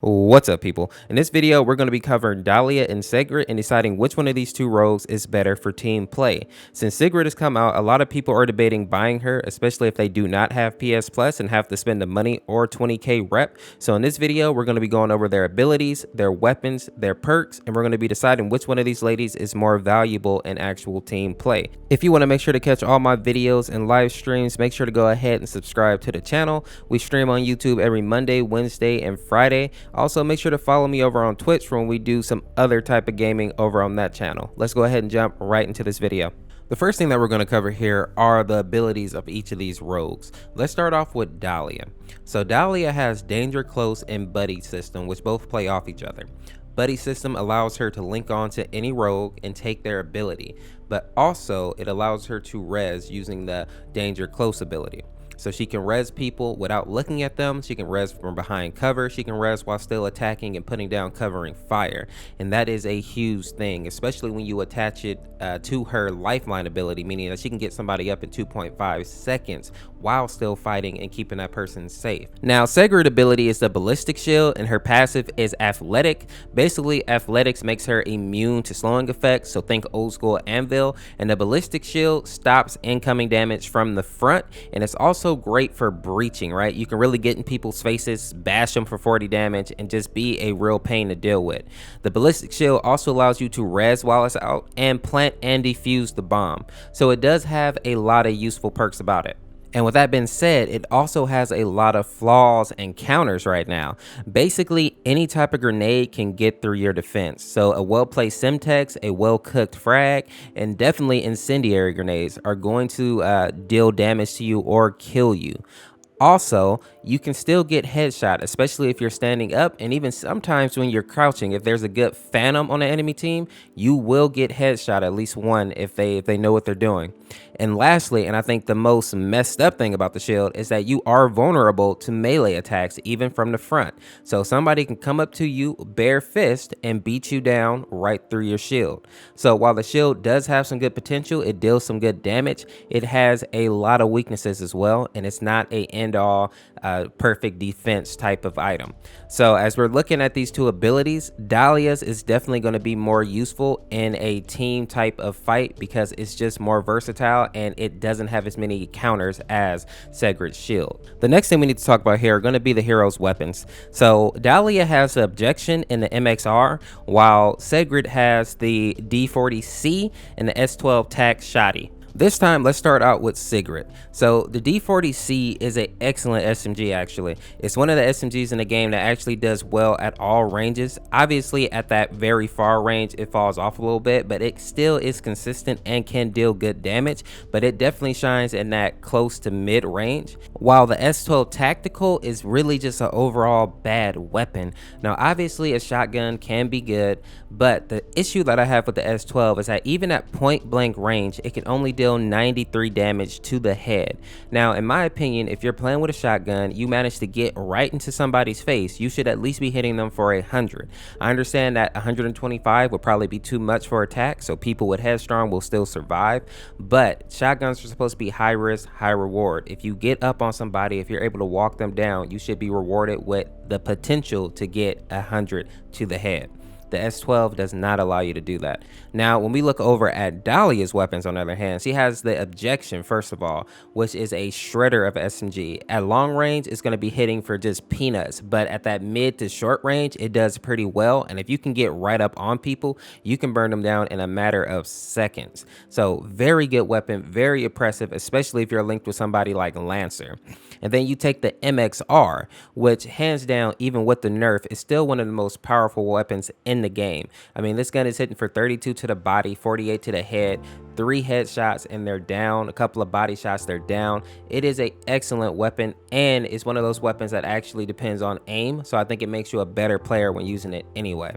What's up, people? In this video, we're going to be covering Dahlia and Sigrid and deciding which one of these two rogues is better for team play. Since Sigrid has come out, a lot of people are debating buying her, especially if they do not have PS Plus and have to spend the money or 20k rep. So in this video, we're going to be going over their abilities, their weapons, their perks, and we're going to be deciding which one of these ladies is more valuable in actual team play. If you want to make sure to catch all my videos and live streams, make sure to go ahead and subscribe to the channel. We stream on YouTube every Monday, Wednesday, and Friday. Also, make sure to follow me over on Twitch when we do some other type of gaming over on that channel. Let's go ahead and jump right into this video. The first thing that we're going to cover here are the abilities of each of these rogues. Let's start off with Dahlia. So Dahlia has Danger Close and Buddy system, which both play off each other. Buddy system allows her to link on to any rogue and take their ability, but also it allows her to res using the Danger Close ability. So she can res people without looking at them. She can res from behind cover. She can res while still attacking and putting down covering fire. And that is a huge thing, especially when you attach it to her lifeline ability, meaning that she can get somebody up in 2.5 seconds while still fighting and keeping that person safe. Now, Sigrid ability is the ballistic shield and her passive is athletic. Basically, athletics makes her immune to slowing effects. So think old school anvil, and the ballistic shield stops incoming damage from the front. And it's also great for breaching, right? You can really get in people's faces, bash them for 40 damage, and just be a real pain to deal with. The ballistic shield also allows you to res while it's out and plant and defuse the bomb. So it does have a lot of useful perks about it. And with that being said, it also has a lot of flaws and counters right now. Basically, any type of grenade can get through your defense. So a well-placed Semtex, a well-cooked frag, and definitely incendiary grenades are going to deal damage to you or kill you. Also, you can still get headshot, especially if you're standing up, and even sometimes when you're crouching. If there's a good phantom on the enemy team, you will get headshot, at least one, if they know what they're doing. And lastly, and I think the most messed up thing about the shield, is that you are vulnerable to melee attacks even from the front. So somebody can come up to you bare fist and beat you down right through your shield. So while the shield does have some good potential, it deals some good damage, it has a lot of weaknesses as well, and it's not a end-all perfect defense type of item. So as we're looking at these two abilities, Dahlia's is definitely going to be more useful in a team type of fight because it's just more versatile and it doesn't have as many counters as Sigrid's shield. The next thing we need to talk about here are going to be the hero's weapons. So Dahlia has the objection in the MXR, while Sigrid has the D40C and the S12 TAC Shoddy. This time, let's start out with Sigrid. So the D40C is an excellent SMG actually. It's one of the SMGs in the game that actually does well at all ranges. Obviously at that very far range, it falls off a little bit, but it still is consistent and can deal good damage, but it definitely shines in that close to mid range. While the S12 Tactical is really just an overall bad weapon. Now obviously a shotgun can be good, but the issue that I have with the S12 is that even at point blank range, it can only deal 93 damage to the head. Now in my opinion, if you're playing with a shotgun, you manage to get right into somebody's face, you should at least be hitting them for 100. I understand that 125 would probably be too much for attack, so people with headstrong will still survive, but shotguns are supposed to be high risk, high reward. If you get up on somebody, if you're able to walk them down, you should be rewarded with the potential to get 100 to the head. The S12 does not allow you to do that. Now, when we look over at Dahlia's weapons, on the other hand, she has the objection, first of all, which is a shredder of SMG. At long range, it's going to be hitting for just peanuts, but at that mid to short range, it does pretty well. And if you can get right up on people, you can burn them down in a matter of seconds. So very good weapon, very oppressive, especially if you're linked with somebody like Lancer. And then you take the MXR, which hands down, even with the nerf, is still one of the most powerful weapons in the game. I mean, this gun is hitting for 32 to the body, 48 to the head, 3 headshots and they're down, a couple of body shots, they're down. It is an excellent weapon, and it's one of those weapons that actually depends on aim, so I think it makes you a better player when using it anyway.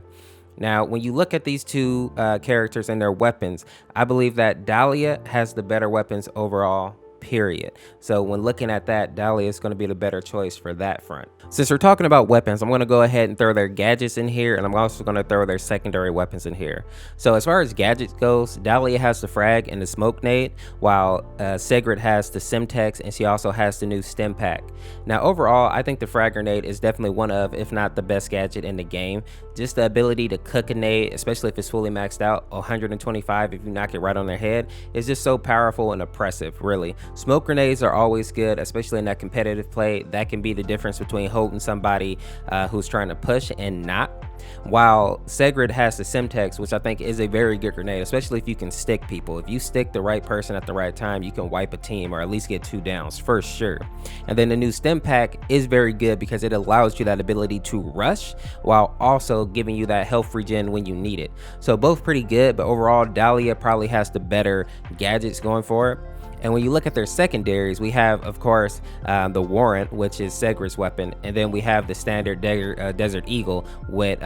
Now, when you look at these two characters and their weapons, I believe that Dahlia has the better weapons overall period. So when looking at that, Dahlia is going to be the better choice for that front. Since we're talking about weapons, I'm going to go ahead and throw their gadgets in here, and I'm also going to throw their secondary weapons in here. So as far as gadgets goes, Dahlia has the frag and the smoke nade, while Sigrid has the Simtex, and she also has the new stim pack. Now overall, I think the frag grenade is definitely one of, if not the best gadget in the game. Just the ability to cook a nade, especially if it's fully maxed out, 125 if you knock it right on their head, is just so powerful and oppressive, really. Smoke grenades are always good, especially in that competitive play. That can be the difference between holding somebody who's trying to push and not. While Sigrid has the Simtex, which I think is a very good grenade, especially if you can stick people. If you stick the right person at the right time, you can wipe a team or at least get 2 downs for sure. And then the new stim pack is very good because it allows you that ability to rush while also giving you that health regen when you need it. So both pretty good, but overall Dahlia probably has the better gadgets going for it. And when you look at their secondaries, we have, of course, the Warrant, which is Sigrid's weapon, and then we have the standard Desert Eagle with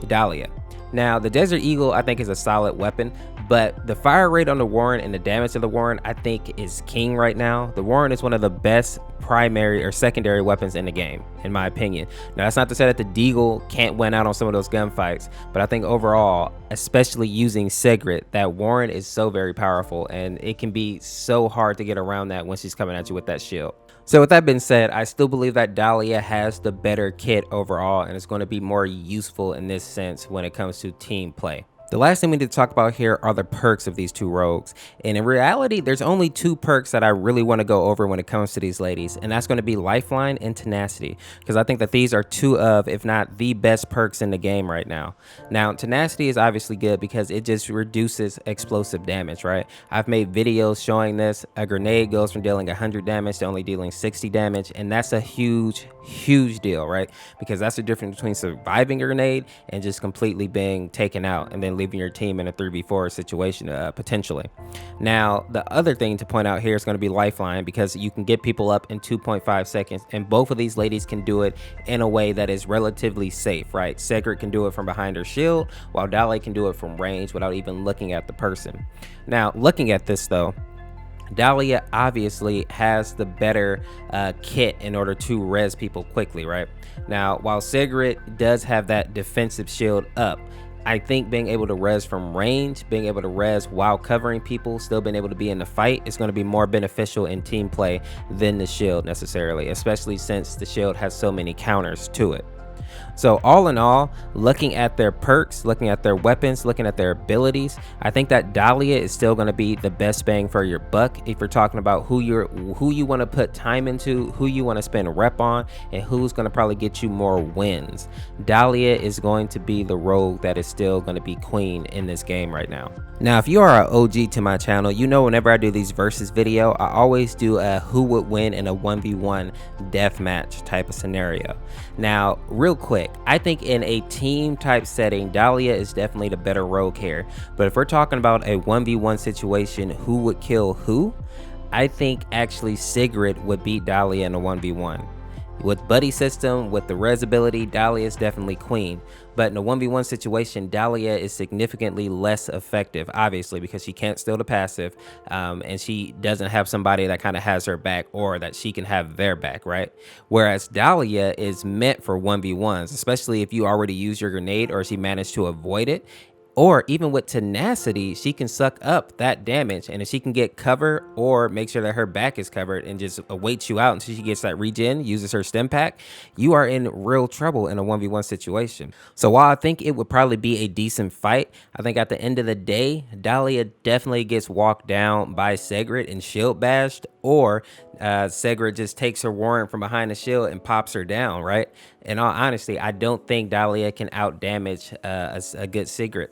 Dahlia. Now, the Desert Eagle, I think, is a solid weapon, but the fire rate on the Warrant and the damage of the Warrant, I think, is king right now. The Warrant is one of the best primary or secondary weapons in the game, in my opinion. Now, that's not to say that the Deagle can't win out on some of those gunfights, but I think overall, especially using Sigrid, that Warrant is so very powerful, and it can be so hard to get around that when she's coming at you with that shield. So with that being said, I still believe that Dahlia has the better kit overall, and it's going to be more useful in this sense when it comes to team play. The last thing we need to talk about here are the perks of these two rogues. And in reality, there's only 2 perks that I really want to go over when it comes to these ladies, and that's going to be Lifeline and Tenacity, because I think that these are 2 of, if not the best perks in the game right now. Now, Tenacity is obviously good because it just reduces explosive damage, right? I've made videos showing this. A grenade goes from dealing 100 damage to only dealing 60 damage, and that's a huge deal, right? Because that's the difference between surviving a grenade and just completely being taken out and then leaving your team in a 3v4 situation potentially. Now, the other thing to point out here is going to be Lifeline, because you can get people up in 2.5 seconds, and both of these ladies can do it in a way that is relatively safe, right? Sigrid can do it from behind her shield, while Dahlia can do it from range without even looking at the person. Now, looking at this though, Dahlia obviously has the better kit in order to res people quickly, right? Now, while Sigrid does have that defensive shield up, I think being able to res from range, being able to res while covering people, still being able to be in the fight is going to be more beneficial in team play than the shield necessarily, especially since the shield has so many counters to it. So all in all, looking at their perks, looking at their weapons, looking at their abilities, I think that Dahlia is still going to be the best bang for your buck if you're talking about who you want to put time into, who you want to spend rep on, and who's going to probably get you more wins. Dahlia is going to be the rogue that is still going to be queen in this game right now. Now, if you are an OG to my channel, you know whenever I do these versus video, I always do a who would win in a 1v1 deathmatch type of scenario. Now, real quick, I think in a team type setting, Dahlia is definitely the better rogue here. But if we're talking about a 1v1 situation, who would kill who? I think actually Sigrid would beat Dahlia in a 1v1. With buddy system, with the res ability, Dahlia is definitely queen. But in a 1v1 situation, Dahlia is significantly less effective, obviously, because she can't steal the passive, and she doesn't have somebody that kind of has her back or that she can have their back, right? Whereas Dahlia is meant for 1v1s, especially if you already use your grenade or she managed to avoid it. Or even with Tenacity, she can suck up that damage, and if she can get cover or make sure that her back is covered and just awaits you out until she gets that regen, uses her stim pack, you are in real trouble in a 1v1 situation. So while I think it would probably be a decent fight, I think at the end of the day, Dahlia definitely gets walked down by Sigrid and shield bashed, or Sigrid just takes her warrant from behind the shield and pops her down, right? In all honesty, I don't think Dahlia can out damage a good Sigrid.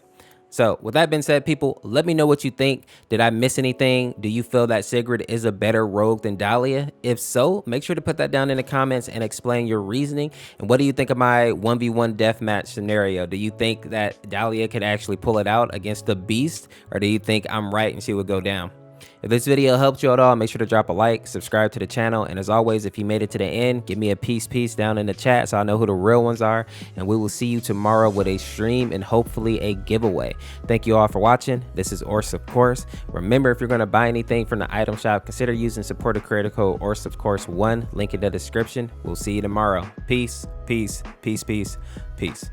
So with that being said, people, let me know what you think. Did I miss anything? Do you feel that Sigrid is a better rogue than Dahlia? If so, make sure to put that down in the comments and explain your reasoning. And what do you think of my 1v1 deathmatch scenario? Do you think that Dahlia could actually pull it out against the beast? Or do you think I'm right and she would go down? If this video helped you at all, make sure to drop a like, subscribe to the channel, and as always, if you made it to the end, give me a peace down in the chat so I know who the real ones are, and we will see you tomorrow with a stream and hopefully a giveaway. Thank you all for watching. This is Ors, of course. Remember, if you're going to buy anything from the item shop, consider using supporter creator code Ors, of course, 1, link in the description. We'll see you tomorrow. Peace, peace, peace, peace, peace.